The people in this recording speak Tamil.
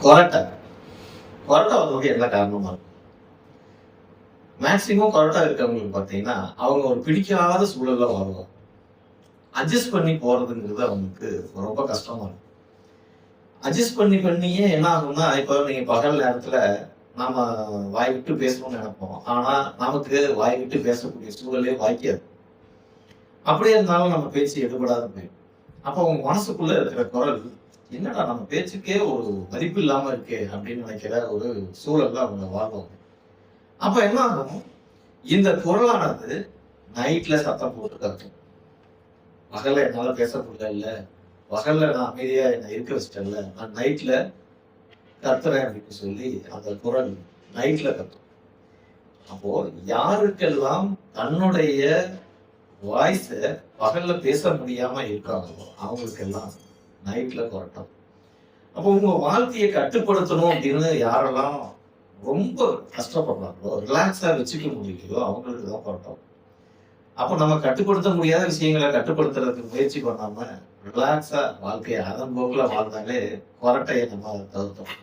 கொரட்டை கொரட்டை வரதுக்கு என்ன காரணமா இருக்கும்? மேக்சிமம் கொரட்டா இருக்கிறவங்களுக்கு பார்த்தீங்கன்னா அவங்க ஒரு பிடிக்காத சூழல்ல வருவாங்க. அட்ஜஸ்ட் பண்ணி போறதுங்கிறது அவங்களுக்கு ரொம்ப கஷ்டமா இருக்கும். அட்ஜஸ்ட் பண்ணியே என்ன ஆகும்னா, இப்போ நீங்க பகல் நேரத்துல நாம வாய் விட்டு பேசணும்னு நினைப்போம். ஆனா நமக்கு வாய் விட்டு பேசக்கூடிய சூழலே வாய்க்காது. அப்படியே இருந்தாலும் நம்ம பேச்சு எடுபடாத போயிடும். அப்போ உங்க மனசுக்குள்ள இருக்கிற குரல், என்னடா நம்ம பேச்சுக்கே ஒரு மதிப்பு இல்லாம இருக்கே அப்படின்னு நினைக்கிற ஒரு சூழல்ல அவங்க வாழ்வாங்க. அப்ப என்ன ஆகும்? இந்த குரலானது நைட்ல சத்தம் போட்டு கத்தும். பகல்ல என்னால பேச முடியல, பகல்ல நான் அமைதியா என்ன இருக்க வச்சிட்டேன்ல, நான் நைட்ல கத்துறேன் அப்படின்னு சொல்லி அந்த குரல் நைட்ல கத்தும். அப்போ யாருக்கெல்லாம் தன்னுடைய வாய்ஸ பகல்ல பேச முடியாம இருக்காங்களோ அவங்களுக்கெல்லாம் நைட்ல கொரட்டம். அப்போ உங்க வாழ்க்கையை கட்டுப்படுத்தணும் அப்படின்னு யாரெல்லாம் ரொம்ப கஷ்டப்படுறாங்களோ, ரிலாக்ஸா வச்சுக்க முடியலையோ அவங்களுக்கு தான் கொரட்டம். அப்போ நம்ம கட்டுப்படுத்த முடியாத விஷயங்களை கட்டுப்படுத்துறதுக்கு முயற்சி பண்ணாம ரிலாக்ஸா வாழ்க்கையை அதன் போக்குல வாழ்ந்தாலே கொரட்டையை நம்ம தவிர்த்தோம்.